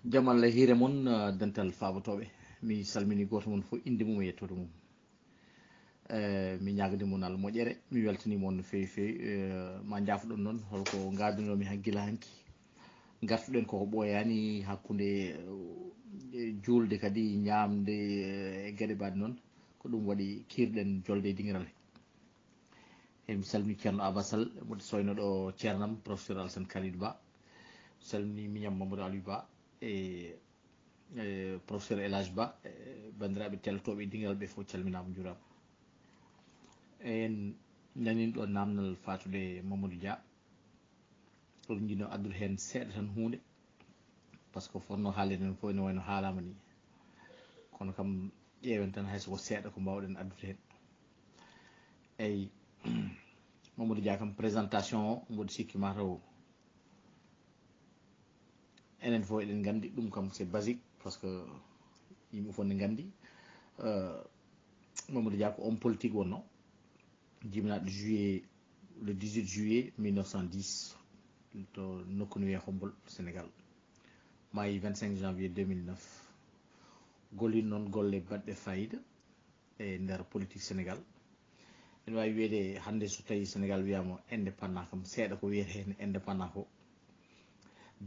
jamal hire mon dental fabotoɓe mi salmini goto mon fof inde mum e yettode mum mi ñagde mon al moƴƴere mi weltanima on no fewi fewi ma jaafoɗon noon holko gadunomi haggila hanki gartuɗen koko ɓooyani hakkude julde kadi ñamde e gueɗe mbaɗe noon ko ɗum waɗi kirɗen jolde e dingiral he mi salmini ceerno abasall moɗo soynoɗo ceernam professeur Alassane Kalidou Ba salmini miñam Mamadou Aliou Ba e professeur El Hadj Ba bandiraɓe teltoɓe e dingiral ɓe fof calminama juurama en nanino ɗo namdal fatude Mamadou Dia oɗon jino addude hen seeɗa tan hunde par ce que fonno haalde nen fof ne wayno haalama ni kono kam ƴeewen tan hayso ko seeɗa ko mbawɗen addude hen eyyi Mamadou Dia kam présentation o mboɗo sikki mataw enen fof eɗen gandi ɗum kam c'est basique parce que yimɓe fof ne gandi Mamadou Dia ko homme politique wonno jibinaɗo juillet le 18 juillet 1910 to nokku no wiye Hombol Sénégal maayi 25 janvier 2009 gollino noon golle baɗɗe fayida e nder politique Sénégal ene wawi wiyede hande so tawi Sénégal wiyama indépendant kam seeɗa ko wiyete hen indépendant ko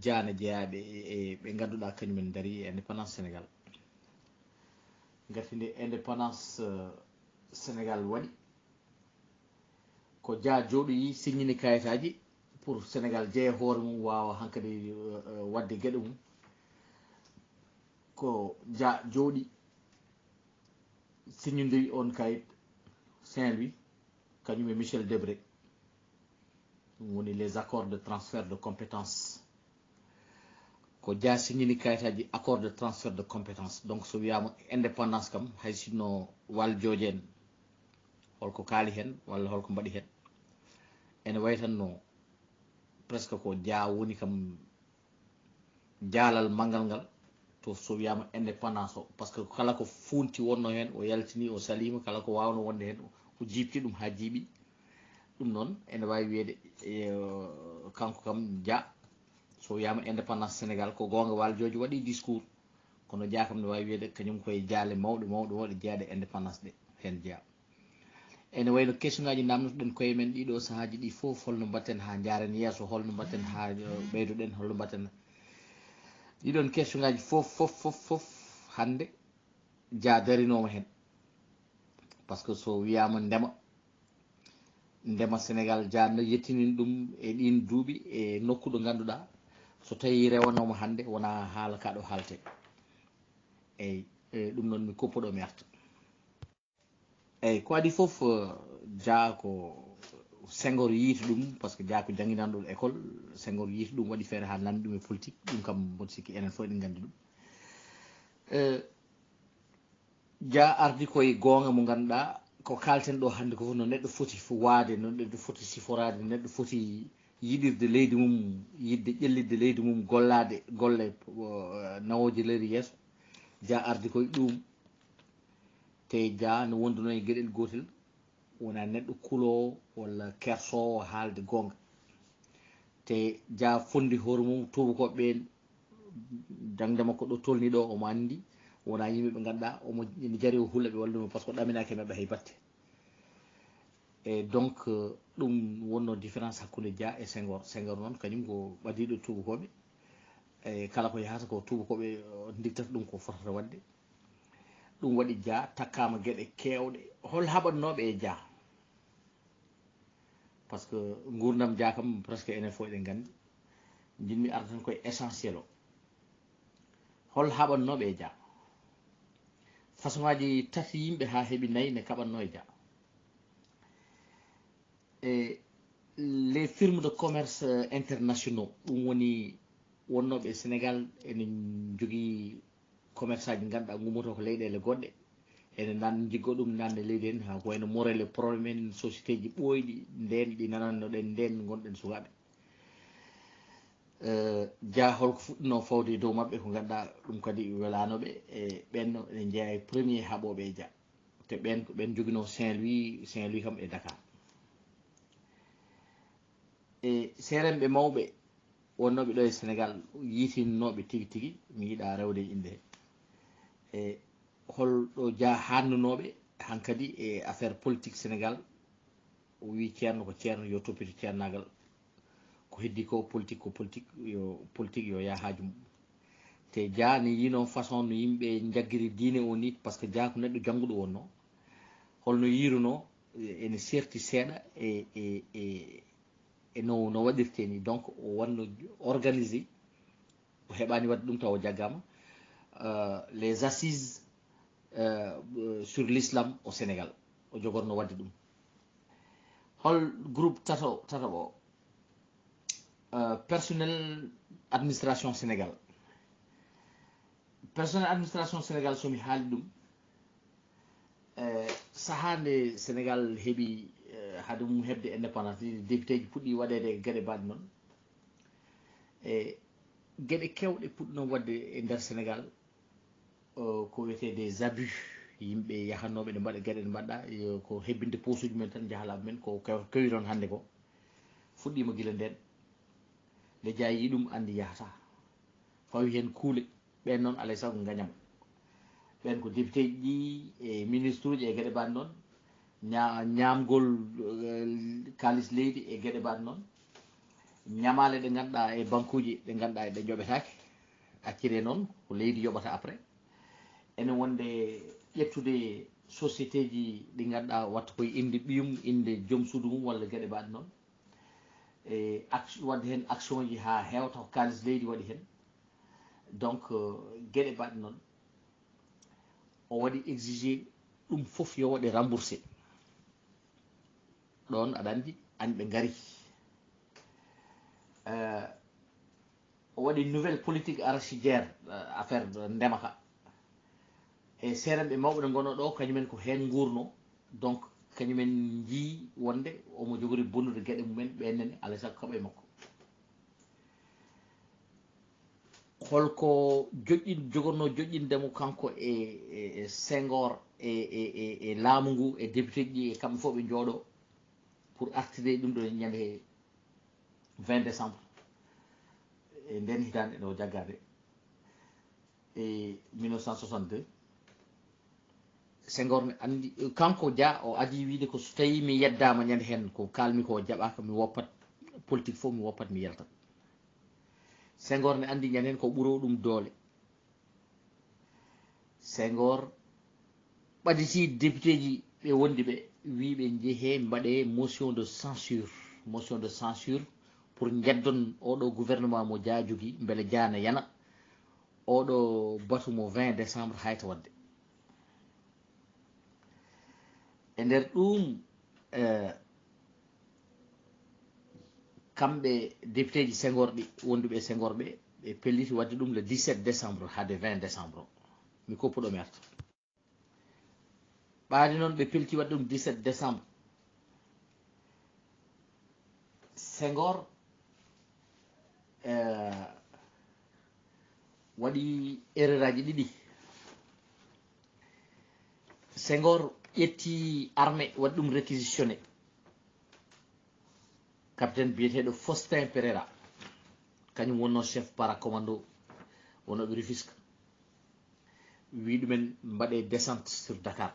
jaane jeeyaɓe e ɓe ganduɗa kañumen daari indépendance Sénégal gati nde indépendance Sénégal waɗi ko Dia jooɗoyi signini kayitaji pour Sénégal jeeya hoore mum wawa hankkadi wadde gueɗe mum ko Dia jooɗi signodiri on kayit Saint-Louis kañum e Michel Debré ɗum woni les accords de transfert de compétences ko Dia signini kayitaji accord de transfert de compétences donc so wiyama indépendance kam hay sinno wal jooje en holko kaali hen walla holko mbaɗi hen ene way tan no presque ko Dia woni kam jaalal manggal ngal to so wiyama indépendance o par ce que kala ko funti wonno hen o yaltini o salima kala ko wawno wonde hen o jipti ɗum ha jiiɓi ɗum noon ene wawi wiyede kanko kam Dia so wiyama indépendance Sénégal ko gonga waljoji waɗi discours kono Dia kam ne wawi wiyede kañum koye jaale mawɗe mawɗe mawɗe jeeyaɗe indépendance ɗe hen Dia ene wayno question ngaji namdotoɗen koye men ɗiɗo sahaji ɗi fof holno mbatten ha jaren yeeso holno mbatten ha ɓeydoɗen holno mbatten ɗiɗon question ngaji fof hande Dia darinoma hen par ce que so wiyama ndema Sénégal Dia no yettinin ɗum e ɗin duuɓi e nokku ɗo ganduɗa so tawi rewanoma hande wona haala kaɗo haalte eyyi ɗum noon mi kuppuɗo mi arta eyyi ko adi foof Dia ko Senghor yiiti ɗum par ce que Dia ko jangguinanɗo école Senghor yiiti ɗum waɗi feere ha nandi ɗum e politique ɗum kam mboɗo sikki enen fof eɗen gandi ɗum Dia ardi koye gonga mo ganduɗa ko kalten ɗo hande ko fof no neɗɗo foti waade no neɗɗo foti siforade neɗɗo foti yiɗirde leydi mum yidde ƴellidde leydi mum gollade golle nawoje leydi yeeso Dia ardi koye ɗum te Dia no wonduno e gueɗel gotel wona neɗɗo kuulowo walla kersowo haalde gonga te Dia fondi hoore mum tubakoɓe ɓen jangde makko ɗo tolni ɗo omo andi wona yimɓe ɓe ganduɗa omo ene jaari o hulla ɓe wallumo par ce que o ɗaminaki mabɓe hay batte e donc ɗum wonno différence hakkude Dia e Senghor noon kañum ko ɓadiɗo tubakoɓe e kala ko yahata ko tubakoɓe digtata ɗum ko fotata wadde ɗum waɗi Dia takkama gueɗe kewɗe hol haɓannoɓe e Dia par ce que gurdam Dia kam presque enen fof eɗen gandi jinmi arda tan koye essentiel o hol haɓannoɓe e Dia façon ngaji tati yimɓe ha heeɓi nayyi ne kaɓanno e Dia et les firmes de commerce internationaux ɗum woni wonnoɓe Sénégal ene jogui commerce aji ganduɗa gummoto ko leyɗele goɗɗe ene nan jiggo ɗum nande leydi hen ha ko wayno Morel e probléme en société ji ɓoyɗi nden ɗi nanannoɗen nden gonɗen sukaɓe Dia holko fuɗɗino fawde e dow mabɓe ko ganduɗa ɗum kadi welanoɓe e ɓen ene jeeya e premier haɓoɓe e Dia te ɓen ko ɓen joguino Saint-Louis kam e Dakar e seeremɓe mawɓe wonnoɓe ɗo e Sénégal yiitinoɓe tigi tigi mi yiɗa rewde inde e holɗo ja hannunoɓe hankadi e affaire politique Sénégal o wi ceerno ko ceerno yo toppito ceernagal ko heddi ko politique yo ya haaju mum te ja ni yino façon no yimɓe jaggiri diine o ni par ce que ja ko neɗɗo jannguɗo wonno holno yiruno ene serti seeɗa e no waɗirte ni donc o wanno organisé o heɓani wadde ɗum taw o jaggama les assises sur l'islam au Sénégal o jogorno wadde ɗum hol groupe tataɓo personnel administration Sénégal somi haali ɗum sahande Sénégal heeɓi hade mum hebde indépendance député ji puɗɗi waɗede gueɗe mbaɗe noon e gueɗe kewɗe puɗɗino wadde e nder Sénégal ko wiyete des abus yimɓe yahanoɓe ɗe mbaɗa gueɗe ɗe mbaɗɗa ko hebbinde posuji men tan jahalaɓe men ko kewi ɗon hannde ko fuɗɗima guila nden nde jayi ɗum andi yahata fawi hen kuule ɓen noon alay saago gañam ɓen ko député ji ɗi e ministre uji e gueɗe mbaɗe noon ñamgol kalis leydi e gueɗe mbaɗe noon ñamale ɗe ganduɗa e banque uji ɗe ganduɗa ɗe joɓetake accire noon ko leydi yoɓata après ene wonde ƴettude société ji ɗi ganduɗa watta koye inde ɓiyum inde joom suudu mum walla gueɗe mbaɗe noon e wadde hen action ji ha hewta ko kalis leydi waɗi hen donc gueɗe mbaɗe noon o waɗi exigé ɗum foof yo waɗe remboursé ɗon aɗa andi ɓe gari o waɗi nouvelle politique arachidière affaire ndema ka e seeranɓe mawɓe ɗe gonno ɗo kañumen ko hen gurno donc kañumen jii wonde omo jogori bonnude gueɗe mumen ɓennene alay saago kaɓa e makko holko jogorno joƴƴindemo kanko e Senghor e laamu ngu e député ji e kamɓe fof ɓe jooɗo pour artirde ɗum ɗo ñande 20 décembre e nden hitande ɗo jaggade e 1962 Senghor ne andi kanko Dia o adi wiide ko so tawi mi yeddama ñande hen ko kalmi ko jaɓaka mi woppat politique fof mi woppat mi yaltat Senghor ne andi ñande hen ko ɓuro ɗum doole Senghor ɓaditi député ji ɓe wondi ɓe wiɓe jeehe mbaɗe motion de censure pour jeddon oɗo gouvernement mo Dia jogui beele Dia ne yana oɗo batu mo 20 décembre hayta wadde e nder ɗum kamɓe député ji Senghor ɗi wonduɓe Senghor ɓe pelliti wadde ɗum le 17 décembre hade 20 décembre o mi koppuɗo mi arta ɓaade noon ɓe pelti wadde ɗum 17 décembre Senghor waɗi erreur aji ɗiɗi Senghor ƴetti armée waɗi ɗum réquisitionné capitaine biyeteɗo Faustin Pereira kañum wonno chef para commando wonoɓe Rufisque wi ɗumen mbaɗe descente sur Dakar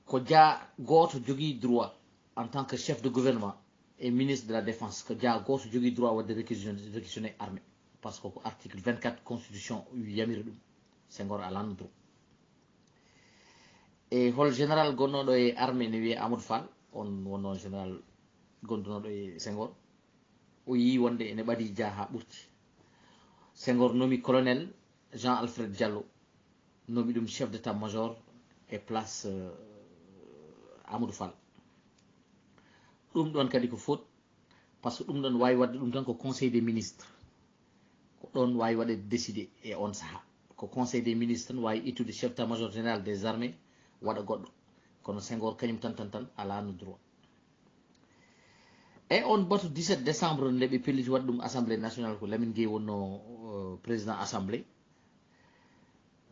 ko Dia goto jogui droit en tant que chef de gouvernement et ministre de la défense ko Dia goto jogui droit wadde réquisitionné armée par ce que ko article 24 constitution yamiri ɗum Senghor alano droit e hol général gonnoɗo e armée ne wiye Amadou Fall on wonno général gondunoɗo e Senghor o yi wonde ene ɓaadi Dia ha ɓurti Senghor nomi colonel Jean Alfred Diallo nomi ɗum chef d'état major e place Amadou Fall ɗum ɗon kadi ko faute par ce que ɗum ɗon wawi wadde ɗum tan ko conseil des ministres ko ɗon wawi waɗe décidé e on saaha ko conseil des ministres tan wawi ittude chef d'état major général des armées waɗa goɗɗo kono Senghor kañum tan alano droit e on batu 17 décembre nde ɓe pelliti waɗi ɗum assemblée nationale ko Lamine Gueye wonno président assemblée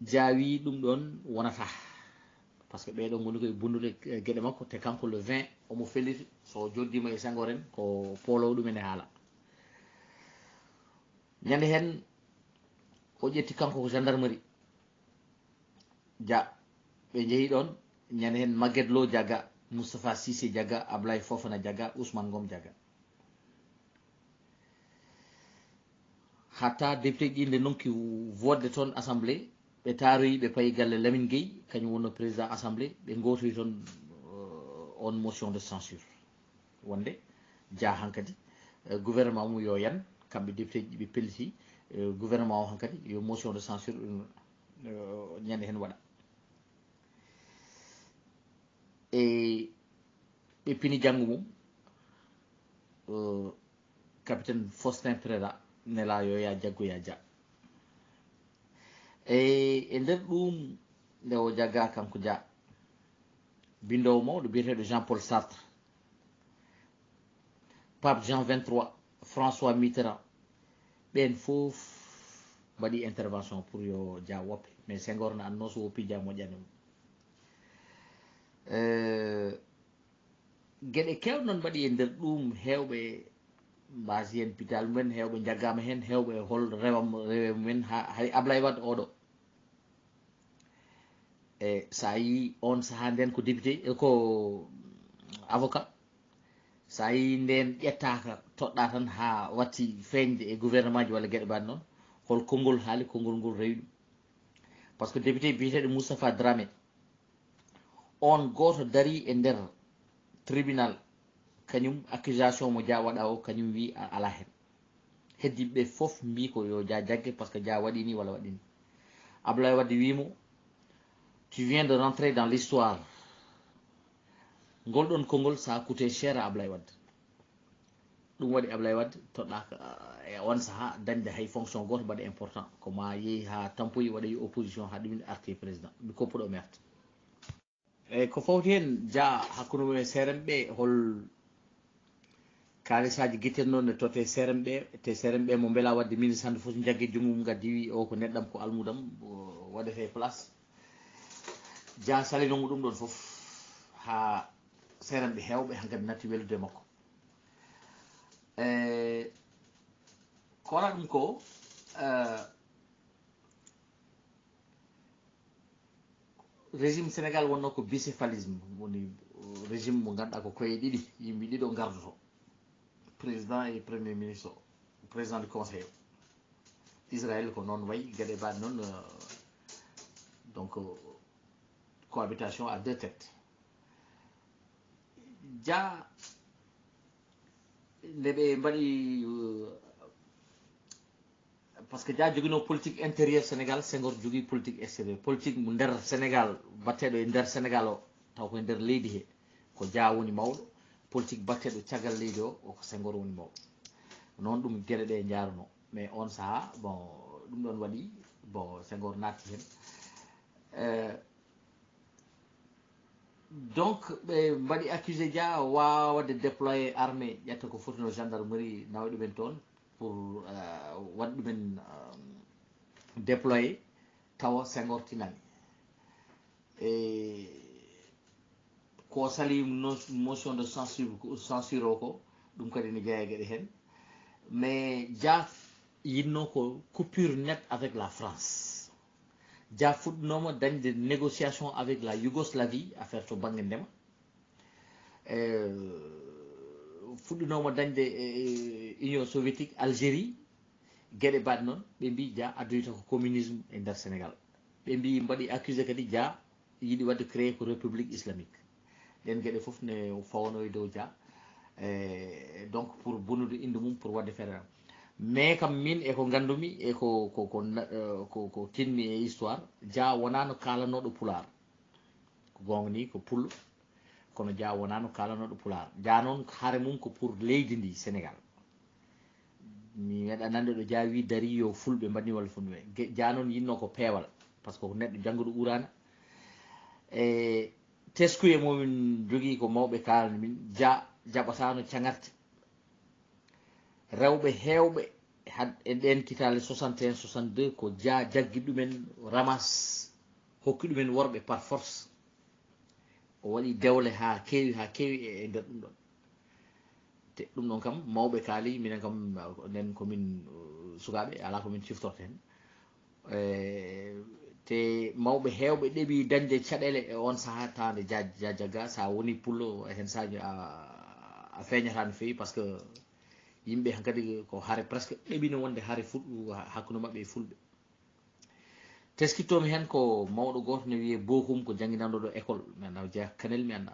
Dia wi ɗum ɗon wonata parce que ɓeɗo goni koye bundude gueɗe makko te kanko le 20 omo felliti so joddima e Senghor en ko polowo ɗumen e haala. ñande hen o ƴetti kanko ko gendarmerie dia ɓe jeehi ɗon ñande hen Maguette Lo Diaga, Moustapha Cissé Diaga, Ablaye Fofana Diaga, Ousmane Ngom Diaga. hatta député ji nde nonki wodde toon assemblée ɓe taaroyi ɓe payi galle Lamine Gueye kañum wonno président assemblée ɓe gotoyi toon on motion de censure wonde dia hankadi gouvernement mum yo yan kamɓe député ji ɓe pelliti gouvernement o hankadi yo motion de censure ñande hen waɗa e ɓe pini janggo mum capitaine Faustin Préra nela yo ya jaggoya dia e nder ɗum nde o jagga kanko dia bindowo mawɗo biyeteɗo Jean Paul Sartre, Pape Jean 23, François Mitterrand ɓen fof mbaɗi intervention pour yo dia woppe, mais Senghor ne anno so woppi dia moƴƴani mum. Gueɗe kewɗe noon mbaɗi e nder ɗum hewɓe mbasi hen pital mumen, hewɓe jaggama hen, hewɓe hol rewe mumen hay Ablaye Wade oɗo e sa yi on saaha nden ko député ko avocat, sa yi nden ƴettaka toɗɗa tan ha watti feñde e gouvernement ji walla gueɗe mbaɗe noon, hol konngol haali konngol ngol rewi ɗum par ce que député biyeteɗo Moustapha Dramé on goto dari e nder tribunal kañum accusation mo dia waɗa o kañum wi ala hen, heddiɓe fof mbi ko yo dia jagge par ce que dia waɗi ni walla waɗi ni. Ablaye Wade wimo tu viens de rentrer dans l'histoire, ngol ɗon konngol ça a coûté cher à Ablaye Wade. ɗum waɗi Ablaye Wade toɗɗaka e on saaha dañde hay fonction goto mbaɗa important ko ma yeehi ha tampoyi waɗayi opposition ha ɗumen arti président mi koppuɗo merte eyyi ko fawti hen dia hakkude mum e CRM ɓe hol kalisaji guittennoɗe ne totte CRM ɓe te CRM ɓe mo beela wadde ministre hande foof jaggue jungo mum gaddi wi o ko neɗɗam ko almudam waɗete place dia salinomo ɗum ɗon foof ha CRM ɓe hewɓe hankadi natti welude makko. ko waɗa ɗum ko régime Sénégal wonno ko bicéphalisme, woni régime mo ganduɗa ko koye ɗiɗi yimɓe ɗiɗo gardoto président et premier ministre o président du conseil Israël ko noon wayi gueɗe mbaɗe noon donc cohabitation à deux têtes. dia nde ɓe mbaɗi par ce que dia joguino politique intérieur Sénégal, Senghor jogui politique extérieur, politique mo nder Sénégal batteɗo e nder Sénégal o taw koye nder leydi he ko dia woni mawɗo, politique batteɗo caggal leydi o ko Senghor woni mawɗo, noon ɗum gueɗe ɗe jaruno. mais on saaha bon ɗum ɗon waɗi bon Senghor natti hen donc ɓe mbaɗi accusé dia wawade déployé armée ƴetta ko fotino gendarmerie nawa ɗumen toon pour waɗ ɗumen déployé tawa Senghor tinani e ko sali motion de censure o ko ɗum kadi ne jeeya gueɗe hen. mais dia yinno ko coupure net avec la France, dia fuɗɗinoma dañde négociation avec la Yougoslavie affaire to banggue ndema, fuɗɗinoma dañde Union soviétique, Algérie, gueɗe mbaɗe noon ɓe mbi dia addoyta ko communisme e nder Sénégal. ɓe mbi mbaɗi accusé kadi dia yiiɗi wadde créé ko république islamique, ɗen gueɗe foof ne fawno e dow dia donc pour bonude inde mum pour wadde feere. mais kam min e ko gandumi e ko tinmi e histoire, dia wonano kalanoɗo pular, ko gonga ni ko pullo, kono dia wonano kalanoɗo pular. dia noon haare mum ko pour leydi ndi Sénégal. mi meeɗa nande ɗo dia wi dari yo fulɓe mbanni walla fulɓe, dia noon yinno ko peewal par ce que ko neɗɗo janggoɗo urana e teskuye momin jogui ko mawɓe kalani min, dia jaɓatano cagarte rewɓe hewɓe e ɗen kitale 61 62 ko dia jaggi ɗumen ramas hokki ɗumen worɓe par force o waɗi dewle ha kewi e nder ɗum ɗon te ɗum ɗon kam mawɓe kaali minen kam nden komin sukaɓe ala komin ciftorto hen te mawɓe heewɓe ɗeɓi dañde caɗele e on saha tawde jajaga sa woni pullo hen saji a feeñata no fewi par ce que yimɓe kadi ko haare presque ɗeɓino wonde haare fuɗɗu hakkude maɓɓe e fulɓe teskittomi hen ko mawɗo goto ne wiye bokum ko jangguinanɗo ɗo école mi anda jeeya kanel mi anda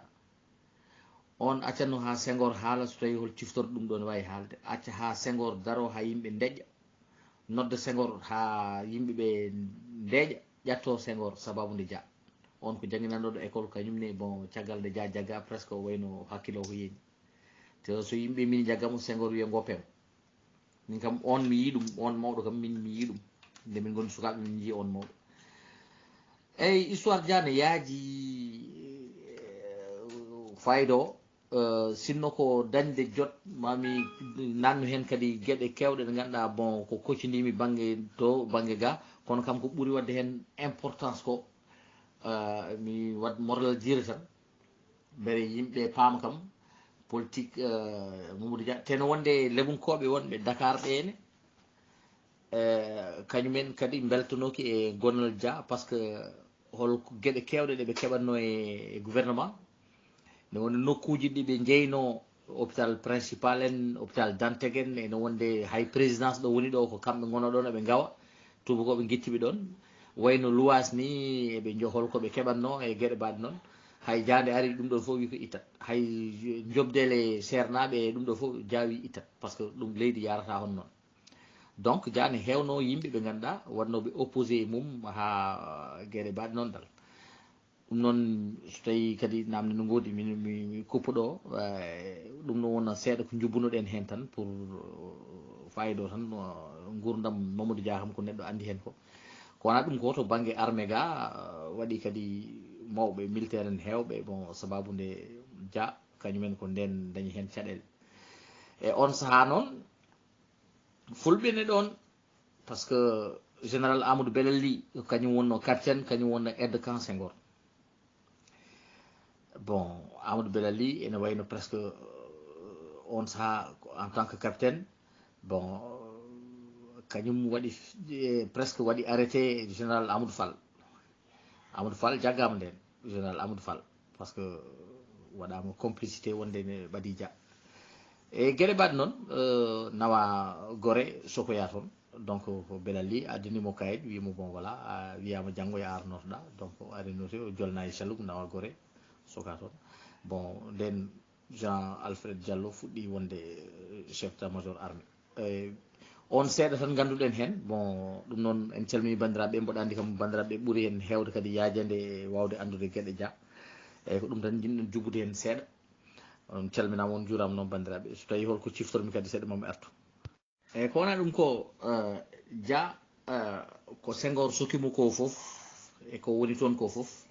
on accanno ha Senghor haala so tawi hol ciftorɗo ɗum ɗo ne wawi haalde acca ha Senghor daro ha yimɓe deƴƴa nodda Senghor ha yimɓeɓe deeƴa ƴatto Senghor sababude Dia on ko jangguinanɗo ɗo école kañumne bon caggal nde Dia jagga presque o wayno hakkille o ko yeeñi te so yimɓe min jaggamo Senghor wiya goppemo min kam on mi yi ɗum on mawɗo kam min mi yi ɗum nde min goni sukaɓe min jii on mawɗo eyyi histoire Dia ne yaaji fayida o sinno ko dañde jot mami nannu hen kadi gueɗe kewɗe ɗe ganduɗa bon ko koccidimi banggue to banggue ga kono kam ko ɓuuri wadde hen importance ko mi wat moral jire tan beele yimɓe paama kam politique Mamadou Dia teno wonde lebunkoɓe wonɓe Dakar ɓene kañumen kadi beltanoki e gonal Dia par ce que hol gueɗe kewɗe ɗeɓe keɓatno e gouvernement ne wonde nokkuji ɗiɓe jeyno hôpital principal en hôpital Dantec en ene wonde hay présidence ɗo woni ɗo ko kamɓe gono ɗon eɓe gawa tubakoɓe guettiɓe ɗon wayno luwas ni eɓe johol koɓe keɓatno e gueɗe mbaɗe noon hay jande ari ɗum ɗon fof wi ko ittat hay jobdele sernaɓe ɗum ɗo fof Dia wi ittat par ce que ɗum leydi yarata hon noon donc Dia ne hewno yimɓe ɓe ganduɗa wannoɓe opposé e mum ha gueɗe mbaɗe noon dal ɗum noon so tawi kadi namde no godi mi kuppuɗo ɗum ɗon wona seeɗa ko jubbunoɗen hen tan pour fayida o tan gurdam Mamadou Dia kam ko neɗɗo andi hen ko wona ɗum ko to banggue armé ga waɗi kadi mawɓe militaire en hewɓe bon sababude Dia kañumen ko nden dañi hen caɗele e on saaha noon fulɓe ne ɗon par ce que général Amadou Belel Ly kañum wonno capitaine kañum wonno aide de camp Senghor bon Amadou Belel Ly ene wayno presque on saaha en tant que capitaine bon kañum waɗi presque waɗi arrêté général Amadou Fall jaggama nden général Amadou Fall par ce que waɗama complicité wonde ne ɓaadi Dia e gueɗe mbaɗe noon nawa Gorée sokoya toon donc ko Belal Ly addinimo kayit wimo bon voilà a wiyama janggo e arnotoɗa donc ari noti o jolna e Saloum nawa Gorée soka toon bon nden Jean Alfred Diallo fuɗɗi wonde chef d'état major armé on seeɗa tan ganduɗen hen bon ɗum noon en calmini bandiraɓe mboɗa andi kam bandiraɓe ɓuuri hen hewde kadi yajande e wawde andude gueɗe Dia eyyi ko ɗum tan jinɗen jubbude hen seeɗa on calminama on juurama noon bandiraɓe so tawi holko ciftormi kadi seeɗa mami artu eyyi ko wona ɗum ko Dia ko Senghor sokimo ko foof e ko woni toon ko foof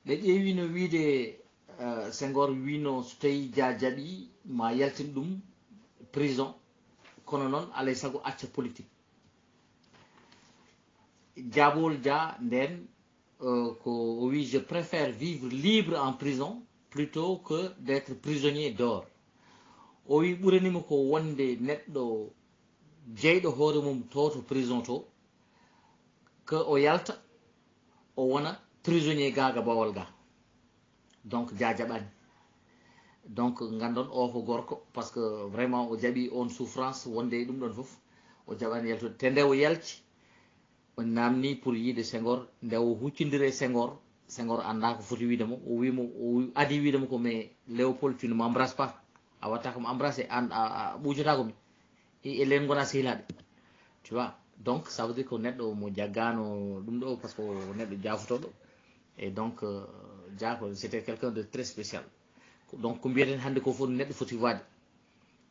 ɓe ƴeewino wiide Senghor wino so tawi Dia jaaɓi ma yaltin ɗum prison kono noon alay saago acca politique jaabowol Dia nden ko o wi je préfère vivre libre en prison plutôt que d'être prisonnier dehors o wi ɓuranima ko wonde neɗɗo jeyɗo hoore mum to prison to que o yalta o wona prisonnier gaga bawol ga donc Dia jaɓani donc gandon o ko gorko par ce que vraiment o jaaɓi on souffrance wonde ɗum ɗon foof o jaɓani yaltude te nde o yalti o namni pour yiide Senghor nde o huccidire Senghor anda ko foti wiidemo o wimo o adi wiidemo ko mais Léopold tu ne m'embrasse pas a watta komo embrassé an a ɓuujotako mi e len gona sehilaɓe tu vois donc ça veut dire ko neɗɗo mo jaggano ɗum ɗo par ce que neɗɗo jafotoɗo et donc Dia ko c'était quelqu'un de très spécial donc ko mbiyeten hannde ko fof neɗɗo foti waade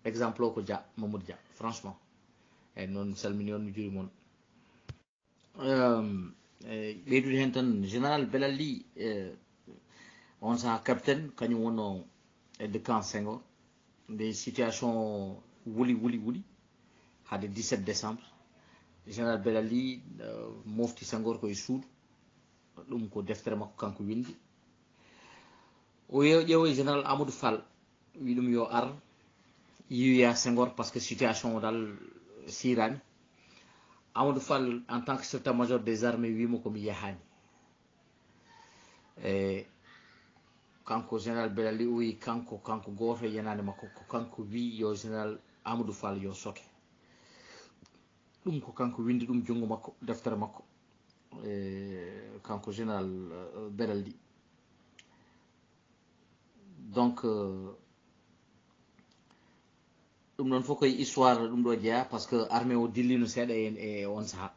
exemple o ko Dia Mamadou Dia franchement eyyi noon salmini on mi juurima on ɓeydude hen tan général Belal Ly on saaha capitaine kañum wonno aide camp Senghor nde situation wuli hade 17 décembre général Belal Ly mofti Senghor koye suudu ɗum ko deftere makko kanko windi o ƴeewoy général Amadou Fall wi ɗum yo ar yiyoya Senghor par ce que situation o dal sirani. Amadou Fall en tant que secrétaire major des armées wimo komi yahani kanko général Belali o wi kanko goto yenade makko ko kanko wi yo général Amadou Fall yo soke ɗum ko kanko windi ɗum jungo makko deftere makko kanko général Belali. Donc ɗum ɗon fof koye histoire ɗum ɗo jeeya par ce que armée o dillino seeɗa en e on saaha